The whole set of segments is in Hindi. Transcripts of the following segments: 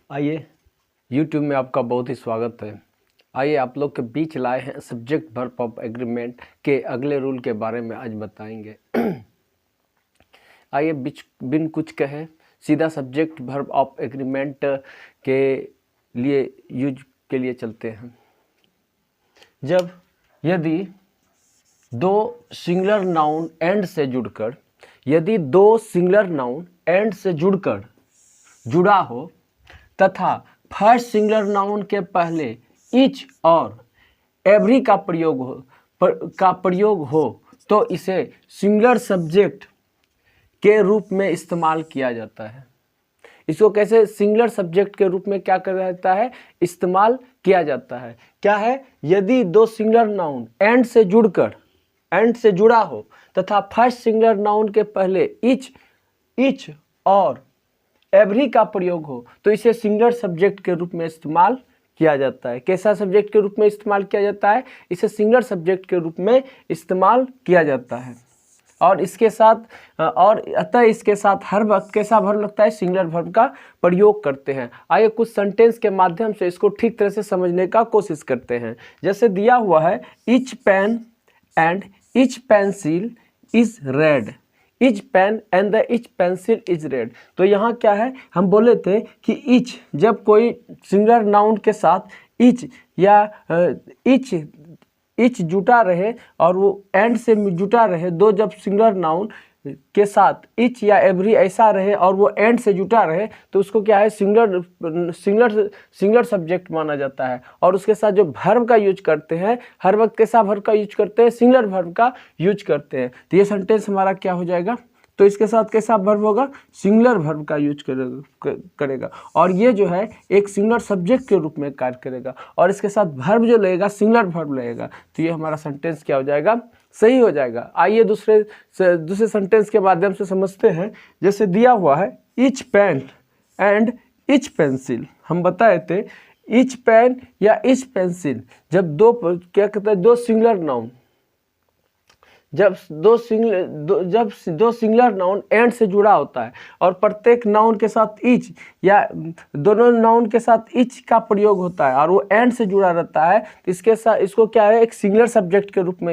आइए YouTube में आपका बहुत ही स्वागत है। आइए आप लोग के बीच लाए हैं सब्जेक्ट वर्ब ऑफ एग्रीमेंट के अगले रूल के बारे में आज बताएंगे। आइए बिन कुछ कहे सीधा सब्जेक्ट वर्ब ऑफ एग्रीमेंट के लिए यूज के लिए चलते हैं। यदि दो सिंगुलर नाउन एंड से जुड़ा हो तथा फर्स्ट सिंगुलर नाउन के पहले ईच और एवरी का प्रयोग हो तो इसे सिंगुलर सब्जेक्ट के रूप में इस्तेमाल किया जाता है। इसको कैसे सिंगुलर सब्जेक्ट के रूप में क्या कर जाता है, इस्तेमाल किया जाता है। क्या है, यदि दो सिंगुलर नाउन एंड से जुड़ा हो तथा फर्स्ट सिंगुलर नाउन के पहले ईच और एवरी का प्रयोग हो तो इसे सिंगुलर सब्जेक्ट के रूप में इस्तेमाल किया जाता है। कैसा सब्जेक्ट के रूप में इस्तेमाल किया जाता है, इसे सिंगुलर सब्जेक्ट के रूप में इस्तेमाल किया जाता है। और इसके साथ हर वक्त कैसा वर्ब लगता है, सिंगुलर वर्ब का प्रयोग करते हैं। आइए कुछ सेंटेंस के माध्यम से इसको ठीक तरह से समझने का कोशिश करते हैं। जैसे दिया हुआ है, each pen and each pencil is red, each pen and the each pencil is red. तो यहाँ क्या है, हम बोले थे कि ईच जब कोई सिंगुलर नाउन के साथ ईच या ईच जुटा रहे और वो एंड से जुटा रहे, दो जब सिंगुलर नाउन के साथ ईच या एवरी ऐसा रहे और वो एंड से जुटा रहे तो उसको क्या है, सिंगुलर सब्जेक्ट माना जाता है। और उसके साथ जो वर्ब का यूज करते हैं, हर वक्त कैसा वर्ब का यूज करते हैं, सिंगुलर वर्ब का यूज करते हैं। तो ये सेंटेंस हमारा क्या हो जाएगा, तो इसके साथ कैसा वर्ब होगा, सिंगुलर वर्ब का यूज करेगा और ये जो है एक सिंगुलर सब्जेक्ट के रूप में कार्य करेगा और इसके साथ वर्ब जो लगेगा सिंगुलर वर्ब लगेगा। तो ये हमारा सेंटेंस क्या हो जाएगा, सही हो जाएगा। आइए दूसरे सेंटेंस के माध्यम से समझते हैं। जैसे दिया हुआ है, each pen and each pencil. हम बताए थे ईच पेन या ईच पेंसिल जब दो सिंगुलर नाउन जब दो सिंगुलर नाउन एंड से जुड़ा होता है और प्रत्येक नाउन के साथ ईच या दोनों नाउन के साथ ईच का प्रयोग होता है और वो एंड से जुड़ा रहता है, तो इसके साथ इसको क्या है, एक सिंगुलर सब्जेक्ट के रूप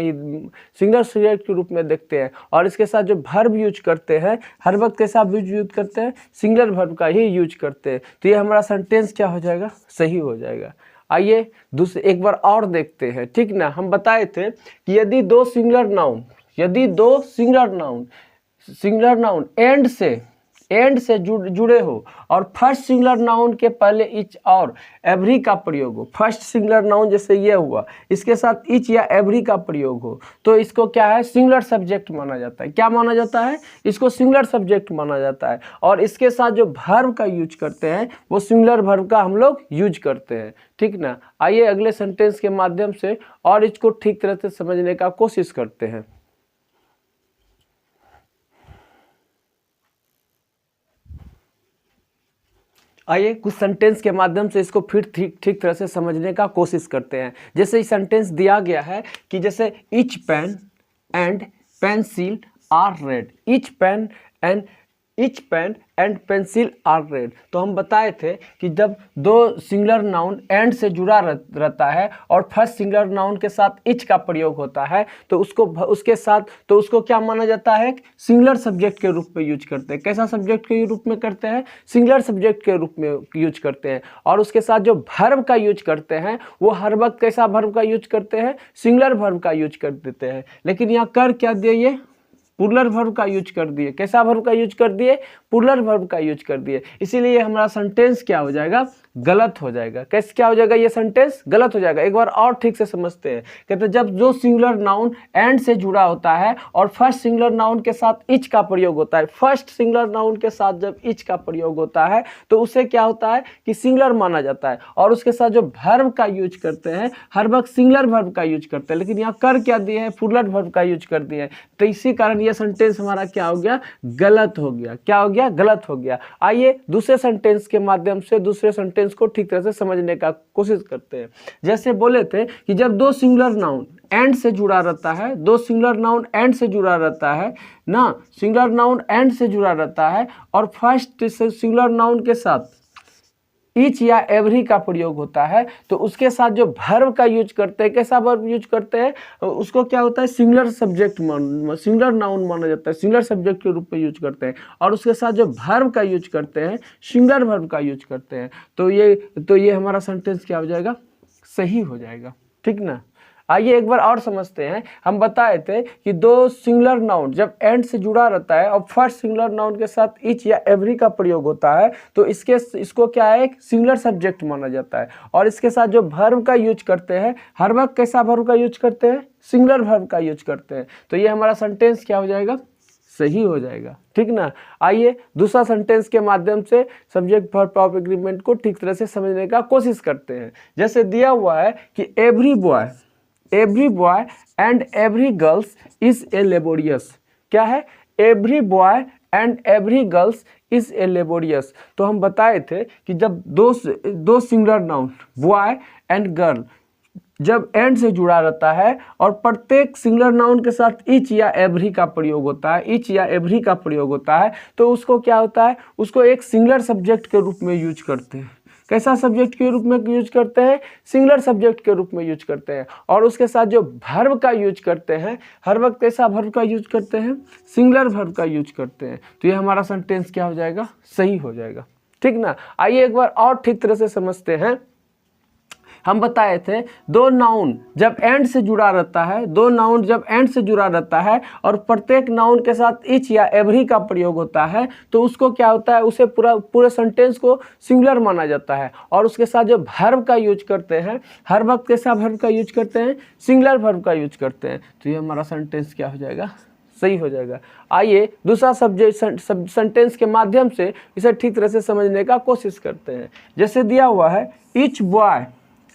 में देखते हैं। और इसके साथ जो वर्ब यूज करते हैं, हर वक्त कैसा यूज करते हैं, सिंगुलर वर्ब का ही यूज करते हैं। तो ये हमारा सेंटेंस क्या हो जाएगा, सही हो जाएगा। आइए एक बार और देखते हैं, ठीक ना। हम बताए थे कि यदि दो सिंगुलर नाउन एंड से जुड़े हो और फर्स्ट सिंगुलर नाउन के पहले ईच और एवरी का प्रयोग हो, फर्स्ट सिंगुलर नाउन जैसे ये हुआ, इसके साथ ईच या एवरी का प्रयोग हो तो इसको क्या है, सिंगुलर सब्जेक्ट माना जाता है। क्या माना जाता है, इसको सिंगुलर सब्जेक्ट माना जाता है। और इसके साथ जो वर्ब का यूज करते हैं वो सिंगुलर वर्ब का हम लोग यूज करते हैं, ठीक ना। आइए अगले सेंटेंस के माध्यम से और इसको ठीक तरह से समझने का कोशिश करते हैं। आइए कुछ सेंटेंस के माध्यम से इसको फिर ठीक तरह से समझने का कोशिश करते हैं। जैसे इस सेंटेंस दिया गया है कि जैसे each pen and pencil are red, each pen and pencil are red. तो हम बताए थे कि जब दो सिंगुलर नाउन एंड से जुड़ा रहता है और फर्स्ट सिंगुलर नाउन के साथ ईच का प्रयोग होता है तो उसको क्या माना जाता है, सिंगुलर सब्जेक्ट के रूप में यूज करते हैं। कैसा सब्जेक्ट के रूप में करते हैं, सिंगुलर सब्जेक्ट के रूप में यूज करते हैं। और उसके साथ जो वर्ब का यूज करते हैं वो हर वक्त कैसा वर्ब का यूज करते हैं, सिंगुलर वर्ब का यूज कर देते हैं। लेकिन यहाँ कर क्या दिए, ये प्लूरल वर्ब का यूज कर दिए। कैसा वर्ब का यूज कर दिए, प्लूरल वर्ब का यूज कर दिए। इसीलिए हमारा सेंटेंस क्या हो जाएगा, गलत हो जाएगा। कैसे क्या हो जाएगा, ये सेंटेंस गलत हो जाएगा। एक बार और ठीक से समझते हैं। कहते हैं जब जो सिंगुलर नाउन एंड से जुड़ा होता है और फर्स्ट सिंगुलर नाउन के साथ ईच का प्रयोग होता है, फर्स्ट सिंगुलर नाउन के साथ जब ईच का प्रयोग होता है तो उसे क्या होता है कि सिंगुलर माना जाता है। और उसके साथ जो वर्ब का यूज करते हैं हर वक्त सिंगुलर वर्ब का यूज करते हैं। लेकिन यहाँ कर क्या दिए हैं, प्लूरल वर्ब का यूज कर दिए हैं। तो इसी कारण ये सेंटेंस हमारा क्या हो गया, गलत हो गया। क्या हो गया, गलत हो गया। आइए दूसरे सेंटेंस के माध्यम से दूसरे सेंटेंस को ठीक तरह से समझने का कोशिश करते हैं। जैसे बोले थे कि जब दो सिंगुलर नाउन एंड से जुड़ा रहता है, दो सिंगुलर नाउन एंड से जुड़ा रहता है ना, सिंगुलर नाउन एंड से जुड़ा रहता है और फर्स्ट सिंगुलर नाउन के साथ ईच या एवरी का प्रयोग होता है तो उसके साथ जो वर्ब का यूज करते हैं, कैसा वर्ब यूज करते हैं, उसको क्या होता है, सिंगुलर सब्जेक्ट सिंगुलर नाउन माना जाता है, सिंगुलर सब्जेक्ट के रूप में यूज करते हैं। और उसके साथ जो वर्ब का यूज करते हैं, सिंगुलर वर्ब का यूज करते हैं। तो ये हमारा सेंटेंस क्या हो जाएगा, सही हो जाएगा। ठीक ना। आइए एक बार और समझते हैं। हम बताए थे कि दो सिंगुलर नाउन जब एंड से जुड़ा रहता है और फर्स्ट सिंगुलर नाउन के साथ ईच या एवरी का प्रयोग होता है तो इसको क्या है, एक सिंगुलर सब्जेक्ट माना जाता है। और इसके साथ जो वर्ब का यूज करते हैं, हर वक्त कैसा वर्ब का यूज करते हैं, सिंगुलर वर्ब का यूज करते हैं। तो ये हमारा सेंटेंस क्या हो जाएगा, सही हो जाएगा। ठीक ना। आइए दूसरा सेंटेंस के माध्यम से सब्जेक्ट वर्ब ऑफ एग्रीमेंट को ठीक तरह से समझने का कोशिश करते हैं। जैसे दिया हुआ है कि every boy and every girls is a laborious. क्या है, every boy and every girls is a laborious. तो हम बताए थे कि जब दो singular noun boy and girl जब एंड से जुड़ा रहता है और प्रत्येक सिंगुलर नाउन के साथ ईच या एवरी का प्रयोग होता है, ईच या एवरी का प्रयोग होता है, तो उसको क्या होता है, उसको एक सिंगुलर सब्जेक्ट के रूप में यूज करते हैं। कैसा सब्जेक्ट के रूप में यूज करते हैं, सिंगुलर सब्जेक्ट के रूप में यूज करते हैं। और उसके साथ जो वर्ब का यूज करते हैं, हर वक्त कैसा वर्ब का यूज करते हैं, सिंगुलर वर्ब का यूज करते हैं। तो ये हमारा सेंटेंस क्या हो जाएगा, सही हो जाएगा। ठीक ना। आइए एक बार और ठीक तरह से समझते हैं। हम बताए थे दो नाउन जब एंड से जुड़ा रहता है, दो नाउन जब एंड से जुड़ा रहता है और प्रत्येक नाउन के साथ ईच या एवरी का प्रयोग होता है तो उसको क्या होता है, उसे पूरे सेंटेंस को सिंगुलर माना जाता है। और उसके साथ जो वर्ब का यूज करते हैं, हर वक्त कैसा वर्ब का यूज करते हैं, सिंगुलर वर्ब का यूज करते हैं। तो ये हमारा सेंटेंस क्या हो जाएगा, सही हो जाएगा। आइए दूसरा सब्जेक्ट सेंटेंस के माध्यम से इसे ठीक तरह से समझने का कोशिश करते हैं। जैसे दिया हुआ है each boy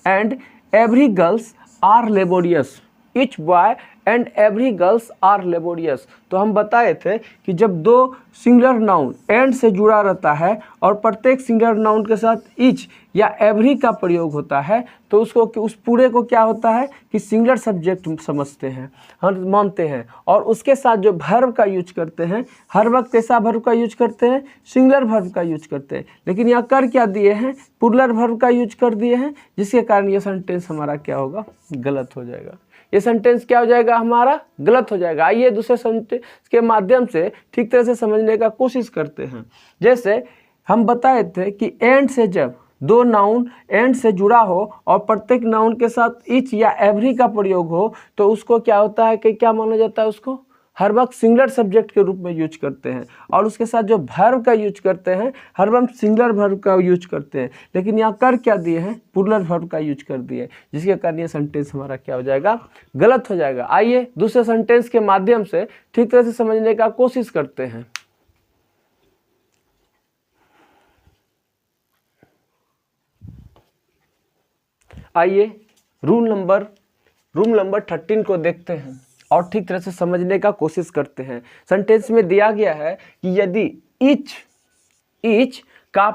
and every girls are laborious, each boy and every girls are laborious। तो हम बताए थे कि जब दो सिंगुलर नाउन एंड से जुड़ा रहता है और प्रत्येक सिंगुलर नाउन के साथ ईच या एवरी का प्रयोग होता है तो उसको उस पूरे को क्या होता है कि सिंगुलर सब्जेक्ट समझते हैं, हम मानते हैं। और उसके साथ जो वर्ब का यूज करते हैं, हर वक्त कैसा वर्ब का यूज करते हैं, सिंगुलर वर्ब का यूज करते हैं। लेकिन यहाँ कर क्या दिए हैं, प्लूरल वर्ब का यूज कर दिए हैं, जिसके कारण ये सेंटेंस हमारा क्या होगा, गलत हो जाएगा। ये सेंटेंस क्या हो जाएगा, हमारा गलत हो जाएगा। आइए दूसरे सेंटेंस के माध्यम से ठीक तरह से समझने का कोशिश करते हैं। जैसे हम बताए थे कि एंड से जब दो नाउन एंड से जुड़ा हो और प्रत्येक नाउन के साथ ईच या एवरी का प्रयोग हो तो उसको क्या होता है कि क्या माना जाता है, उसको हर वक्त सिंगुलर सब्जेक्ट के रूप में यूज करते हैं। और उसके साथ जो वर्ब का यूज करते हैं, हर वक्त सिंगुलर वर्ब का यूज करते हैं। लेकिन यहाँ कर क्या दिए हैं, प्लूरल वर्ब का यूज कर दिए, जिसके कारण ये सेंटेंस हमारा क्या हो जाएगा, गलत हो जाएगा। आइए दूसरे सेंटेंस के माध्यम से ठीक तरह से समझने का कोशिश करते हैं। आइए रूल नंबर 13 को देखते हैं और ठीक तरह से समझने का कोशिश करते हैं। सेंटेंस में दिया गया है कि यदि ईच का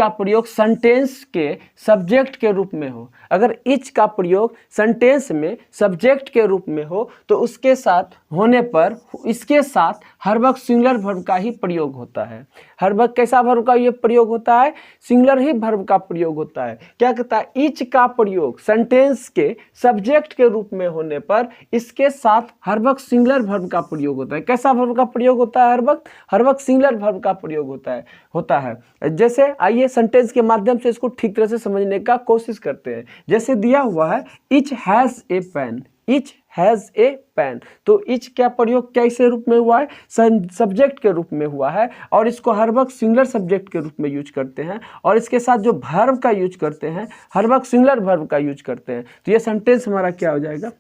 प्रयोग सेंटेंस के सब्जेक्ट के रूप में हो, अगर ईच का प्रयोग सेंटेंस में सब्जेक्ट के रूप में हो तो उसके साथ होने पर इसके साथ हर वक्त सिंगुलर वर्ब का ही प्रयोग होता है। हर वक्त कैसा वर्ब का ये प्रयोग होता है, सिंगुलर ही वर्ब का प्रयोग होता है। क्या कहता है, ईच का प्रयोग सेंटेंस के सब्जेक्ट के रूप में होने पर इसके साथ हर वक्त सिंगुलर वर्ब का प्रयोग होता है। कैसा वर्ब का प्रयोग होता है, हर वक्त सिंगुलर वर्ब का प्रयोग होता है। जैसे आइए सेंटेंस के माध्यम से इसको ठीक तरह से समझने का कोशिश करते हैं। जैसे दिया हुआ है each has a pen, each has a pen. तो ईच क्या प्रयोग कैसे रूप में हुआ है, सब्जेक्ट के रूप में हुआ है और इसको हर वक्त सिंगुलर सब्जेक्ट के रूप में यूज करते हैं। और इसके साथ जो वर्ब का यूज करते हैं, हर वक्त सिंगुलर वर्ब का यूज करते हैं। तो ये सेंटेंस हमारा क्या हो जाएगा,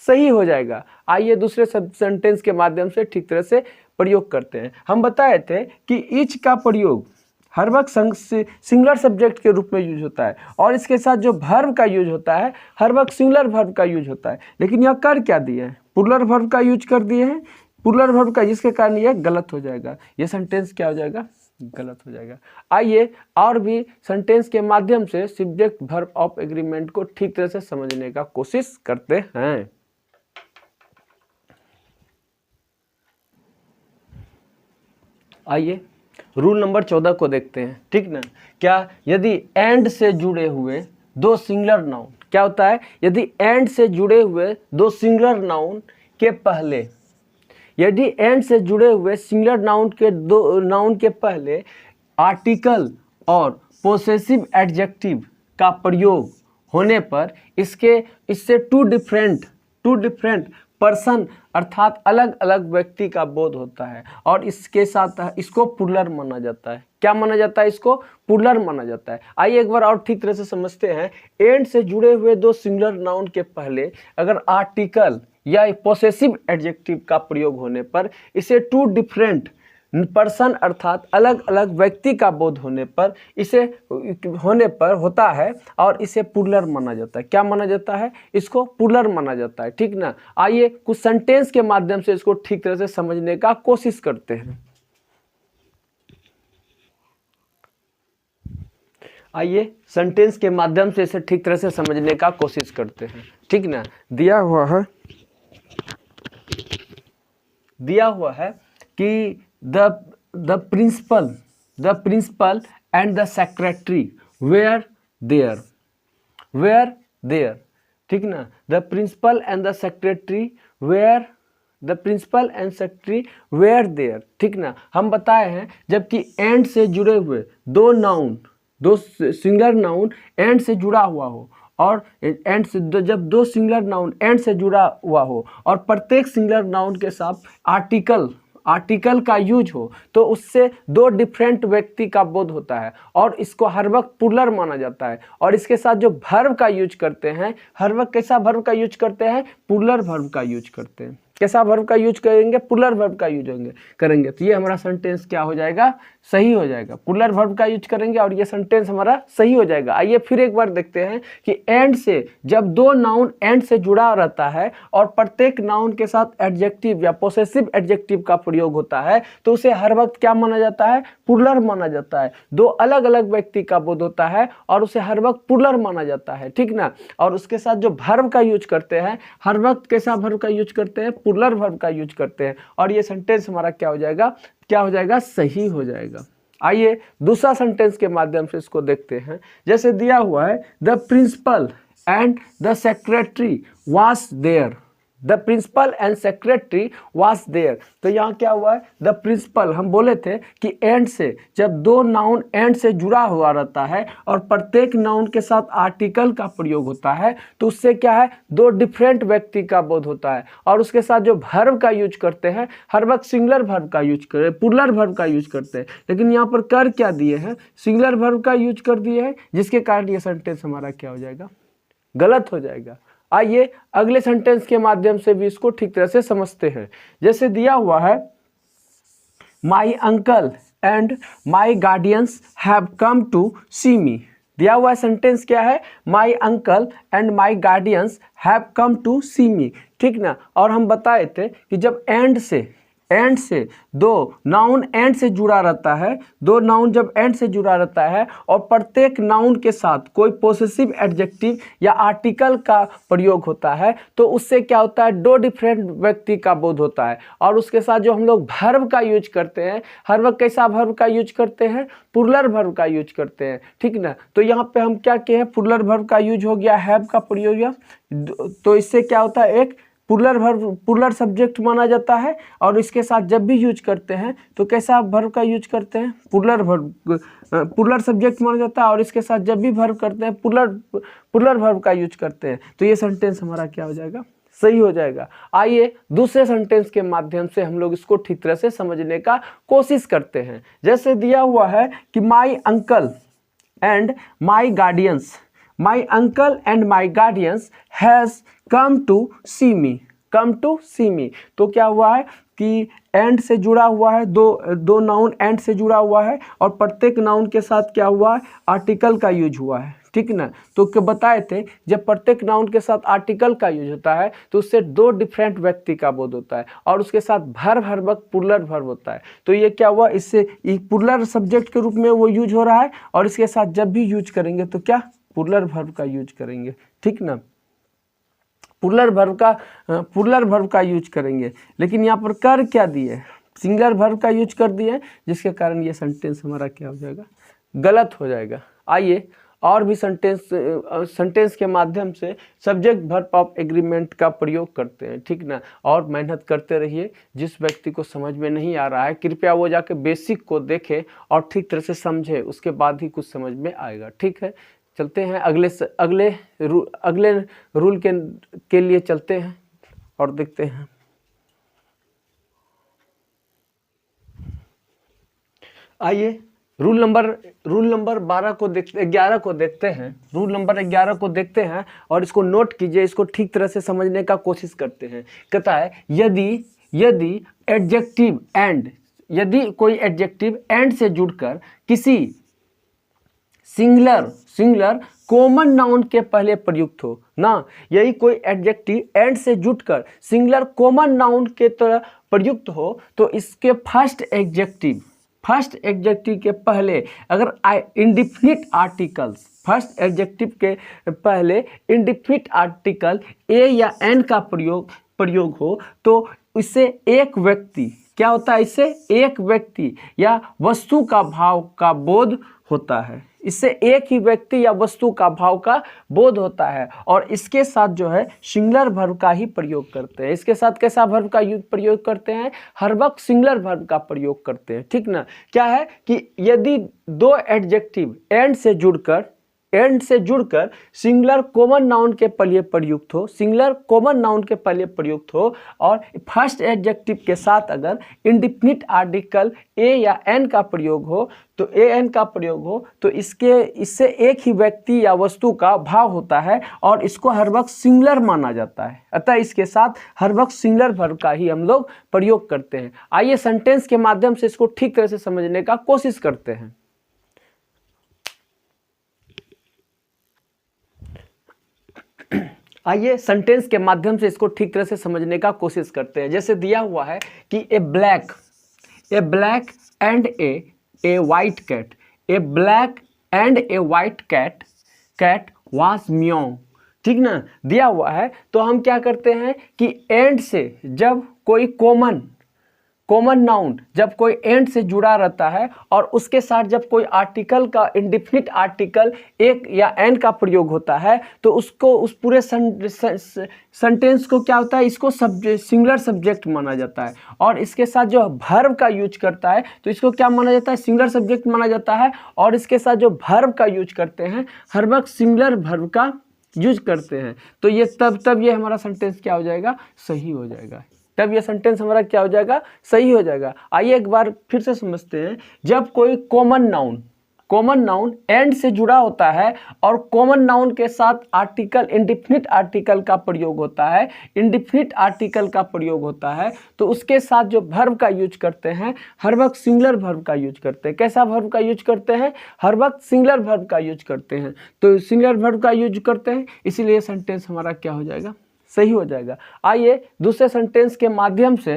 सही हो जाएगा। आइए दूसरे सेंटेंस के माध्यम से ठीक तरह से प्रयोग करते हैं। हम बताए थे कि ईच का प्रयोग हर वक्त सिंगुलर सब्जेक्ट के रूप में यूज होता है और इसके साथ जो वर्ब का यूज होता है, हर वक्त सिंगुलर वर्ब का यूज होता है। लेकिन यहाँ कर क्या दिए हैं, प्लूरल वर्ब का यूज कर दिए हैं, प्लूरल वर्ब का, जिसके कारण यह गलत हो जाएगा। ये सेंटेंस क्या हो जाएगा, गलत हो जाएगा। आइए और भी सेंटेंस के माध्यम से सब्जेक्ट वर्ब ऑफ एग्रीमेंट को ठीक तरह से समझने का कोशिश करते हैं। आइए रूल नंबर 14 को देखते हैं, ठीक ना। क्या, यदि एंड से जुड़े हुए दो सिंगुलर नाउन, क्या होता है, यदि एंड से जुड़े हुए दो सिंगुलर नाउन के पहले, यदि एंड से जुड़े हुए सिंगुलर नाउन के पहले आर्टिकल और पोसेसिव एडजेक्टिव का प्रयोग होने पर इससे टू डिफरेंट पर्सन अर्थात अलग अलग व्यक्ति का बोध होता है, और इसके साथ इसको प्लूरल माना जाता है। क्या माना जाता है, इसको प्लूरल माना जाता है। आइए एक बार और ठीक तरह से समझते हैं। एंड से जुड़े हुए दो सिंगुलर नाउन के पहले अगर आर्टिकल या पोसेसिव एडजेक्टिव का प्रयोग होने पर इसे टू डिफरेंट पर्सन अर्थात अलग अलग व्यक्ति का बोध होने पर होता है, और इसे प्लूरल माना जाता है। क्या माना जाता है, इसको प्लूरल माना जाता है, ठीक ना। आइए कुछ सेंटेंस के माध्यम से इसको ठीक तरह से समझने का कोशिश करते हैं। आइए सेंटेंस के माध्यम से इसे ठीक तरह से समझने का कोशिश करते हैं, ठीक ना। दिया हुआ है कि the principal and the secretary were there, ठीक ना। the principal and secretary were there, ठीक ना। हम बताए हैं जबकि एंड से जुड़े हुए दो सिंगुलर नाउन एंड से जुड़ा हुआ हो, और एंड से जब दो सिंगुलर नाउन एंड से जुड़ा हुआ हो और प्रत्येक सिंगुलर नाउन के साथ आर्टिकल का यूज हो, तो उससे दो डिफरेंट व्यक्ति का बोध होता है, और इसको हर वक्त प्लूरल माना जाता है। और इसके साथ जो वर्ब का यूज करते हैं, हर वक्त कैसा वर्ब का यूज करते हैं, प्लूरल वर्ब का यूज करते हैं। कैसा वर्ब का यूज करेंगे, प्लूरल वर्ब का यूज करेंगे। तो ये हमारा सेंटेंस क्या हो जाएगा, सही हो जाएगा। प्लूरल वर्ब का यूज करेंगे और ये सेंटेंस हमारा सही हो जाएगा। आइए फिर एक बार देखते हैं कि एंड से जब दो नाउन एंड से जुड़ा रहता है और प्रत्येक नाउन के साथ एडजेक्टिव या पोसेसिव एडजेक्टिव का प्रयोग होता है, तो उसे हर वक्त क्या माना जाता है, प्लूरल माना जाता है। दो अलग अलग व्यक्ति का बोध होता है और उसे हर वक्त प्लूरल माना जाता है, ठीक ना। और उसके साथ जो वर्ब का यूज करते हैं, हर वक्त कैसा वर्ब का यूज करते हैं, प्लूरल वर्ब का यूज करते हैं, और ये सेंटेंस हमारा क्या हो जाएगा, सही हो जाएगा। आइए दूसरा सेंटेंस के माध्यम से इसको देखते हैं। जैसे दिया हुआ है, the principal and the secretary was there, the principal and secretary was there. तो यहाँ क्या हुआ है, द प्रिंसिपल, हम बोले थे कि एंड से जब दो नाउन एंड से जुड़ा हुआ रहता है और प्रत्येक नाउन के साथ आर्टिकल का प्रयोग होता है, तो उससे क्या है, दो डिफरेंट व्यक्ति का बोध होता है। और उसके साथ जो वर्ब का यूज करते हैं, हर वक्त सिंगुलर वर्ब का यूज करें, प्लूरल वर्ब का यूज करते हैं, लेकिन यहाँ पर कर क्या दिए हैं, सिंगुलर वर्ब का यूज कर दिए हैं, जिसके कारण ये सेंटेंस हमारा क्या हो जाएगा, गलत हो जाएगा। आइए अगले सेंटेंस के माध्यम से भी इसको ठीक तरह से समझते हैं। जैसे दिया हुआ है, my uncle and my guardians have come to see me. दिया हुआ सेंटेंस क्या है, my uncle and my guardians have come to see me, ठीक ना। और हम बताए थे कि जब एंड से दो नाउन एंड से जुड़ा रहता है, दो नाउन जब एंड से जुड़ा रहता है और प्रत्येक नाउन के साथ कोई पोसेसिव एडजेक्टिव या आर्टिकल का प्रयोग होता है, तो उससे क्या होता है, दो डिफरेंट व्यक्ति का बोध होता है। और उसके साथ जो हम लोग वर्ब का यूज करते हैं, हर वक्त कैसा वर्ब का यूज करते हैं, प्लूरल वर्ब का यूज करते हैं, ठीक ना। तो यहाँ पे हम क्या किए हैं, प्लूरल वर्ब का यूज हो गया, हैव का प्रयोग हुआ, तो इससे क्या होता है, एक प्लूरल सब्जेक्ट माना जाता है। और इसके साथ जब भी यूज करते हैं तो कैसा वर्ब का यूज करते हैं, प्लूरल सब्जेक्ट माना जाता है, और इसके साथ जब भी वर्ब करते हैं प्लूरल वर्ब का यूज करते हैं। तो ये सेंटेंस हमारा क्या हो जाएगा, सही हो जाएगा। आइए दूसरे सेंटेंस के माध्यम से हम लोग इसको ठीक तरह से समझने का कोशिश करते हैं। जैसे दिया हुआ है कि माई uncle and my guardians, my uncle and my guardians has come to see me, तो क्या हुआ है कि एंड से जुड़ा हुआ है, दो नाउन एंड से जुड़ा हुआ है, और प्रत्येक नाउन के साथ क्या हुआ है, आर्टिकल का यूज हुआ है, ठीक ना। तो क्या बताए थे, जब प्रत्येक नाउन के साथ आर्टिकल का यूज होता है तो उससे दो डिफरेंट व्यक्ति का बोध होता है, और उसके साथ वर्ब हर वक्त प्लूरल वर्ब होता है। तो ये क्या हुआ, इससे प्लूरल सब्जेक्ट के रूप में वो यूज हो रहा है, और इसके साथ जब भी यूज करेंगे तो क्या, प्लूरल वर्ब का यूज करेंगे, ठीक ना। प्लूरल वर्ब का यूज करेंगे, लेकिन यहाँ पर कर क्या दिए, सिंगुलर वर्ब का यूज कर दिए, जिसके कारण ये सेंटेंस हमारा क्या हो जाएगा, गलत हो जाएगा। आइए और भी सेंटेंस के माध्यम से सब्जेक्ट वर्ब ऑफ एग्रीमेंट का प्रयोग करते हैं, ठीक ना। और मेहनत करते रहिए। जिस व्यक्ति को समझ में नहीं आ रहा है कृपया वो जाके बेसिक को देखे और ठीक तरह से समझे, उसके बाद ही कुछ समझ में आएगा, ठीक है। चलते हैं अगले रूल के लिए चलते हैं और देखते हैं। आइए रूल नंबर 11 को देखते हैं। रूल नंबर 11 को देखते हैं और इसको नोट कीजिए, इसको ठीक तरह से समझने का कोशिश करते हैं। कहता है यदि कोई एडजेक्टिव एंड से जुड़कर किसी सिंगुलर कॉमन नाउन के पहले प्रयुक्त हो ना, यही कोई एडजेक्टिव एंड से जुड़कर सिंगुलर कॉमन नाउन के तरह प्रयुक्त हो तो इसके फर्स्ट एडजेक्टिव के पहले अगर इंडिफिनिट आर्टिकल्स, फर्स्ट एडजेक्टिव के पहले इंडिफिनिट आर्टिकल ए या एन का प्रयोग हो तो इससे एक व्यक्ति क्या होता है, इससे एक व्यक्ति या वस्तु का भाव का बोध होता है। इससे एक ही व्यक्ति या वस्तु का भाव का बोध होता है। और इसके साथ जो है सिंगुलर वर्ब का ही प्रयोग करते हैं। इसके साथ कैसा वर्ब का प्रयोग करते हैं, हर वक्त सिंगुलर वर्ब का प्रयोग करते हैं, ठीक ना। क्या है कि यदि दो एडजेक्टिव एंड से जुड़कर सिंगुलर कॉमन नाउन के पहले प्रयुक्त हो, और फर्स्ट एडजेक्टिव के साथ अगर इंडिफिनिट आर्टिकल ए या एन का प्रयोग हो तो इससे एक ही व्यक्ति या वस्तु का भाव होता है और इसको हर वक्त सिंगुलर माना जाता है। अतः इसके साथ हर वक्त सिंगुलर वर्ब का ही हम लोग प्रयोग करते हैं। आइए सेंटेंस के माध्यम से इसको ठीक तरह से समझने का कोशिश करते हैं। आइए सेंटेंस के माध्यम से इसको ठीक तरह से समझने का कोशिश करते हैं। जैसे दिया हुआ है कि a black and a white cat, a black and a white cat was meow, ठीक ना। दिया हुआ है तो हम क्या करते हैं कि एंड से जब कोई कॉमन नाउन जब कोई एंड से जुड़ा रहता है और उसके साथ जब कोई आर्टिकल का इंडिफिनिट आर्टिकल एक या एन का प्रयोग होता है तो उसको उस पूरे सेंटेंस को क्या होता है, इसको सिंगुलर सब्जेक्ट माना जाता है। और इसके साथ जो वर्ब का यूज करता है तो इसको क्या माना जाता है, सिंगुलर सब्जेक्ट माना जाता है। और इसके साथ जो वर्ब का यूज करते हैं हर वक्त सिंगुलर वर्ब का यूज करते हैं। तो ये तब ये हमारा सेंटेंस क्या हो जाएगा, सही हो जाएगा। तब ये सेंटेंस हमारा क्या हो जाएगा, सही हो जाएगा। आइए एक बार फिर से समझते हैं। जब कोई कॉमन नाउन एंड से जुड़ा होता है और कॉमन नाउन के साथ इंडिफिनिट आर्टिकल का प्रयोग होता है तो उसके साथ जो वर्ब का यूज करते हैं हर वक्त सिंगुलर वर्ब का यूज करते हैं। कैसा वर्ब का यूज करते हैं, हर वक्त सिंगुलर वर्ब का यूज करते हैं। तो सिंगुलर वर्ब का यूज करते हैं, इसीलिए सेंटेंस हमारा क्या हो जाएगा, सही हो जाएगा। आइए दूसरे सेंटेंस के माध्यम से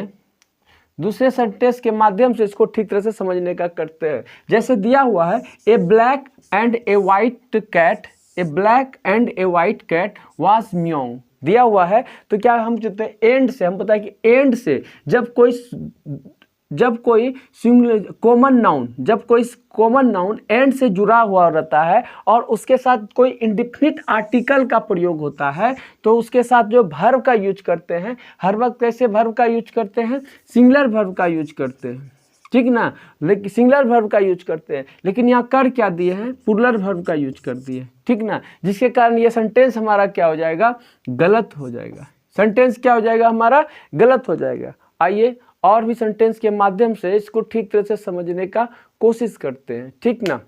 इसको ठीक तरह से समझने का करते हैं। जैसे दिया हुआ है a black and a white cat was meow, दिया हुआ है तो क्या हम चाहते हैं एंड से, हम पता है कि एंड से जब कोई कॉमन नाउन एंड से जुड़ा हुआ रहता है और उसके साथ कोई इंडिफिनिट आर्टिकल का प्रयोग होता है तो उसके साथ जो वर्ब का यूज करते हैं हर वक्त कैसे वर्ब का यूज करते हैं, सिंगुलर वर्ब का यूज करते हैं, ठीक ना। लेकिन सिंगुलर वर्ब का यूज करते हैं, लेकिन यहाँ कर क्या दिए हैं, प्लूरल वर्ब का यूज कर दिए, ठीक ना। जिसके कारण ये सेंटेंस हमारा क्या हो जाएगा, गलत हो जाएगा। सेंटेंस क्या हो जाएगा, हमारा गलत हो जाएगा। आइए और भी सेंटेंस के माध्यम से इसको ठीक तरह से समझने का कोशिश करते हैं, ठीक ना।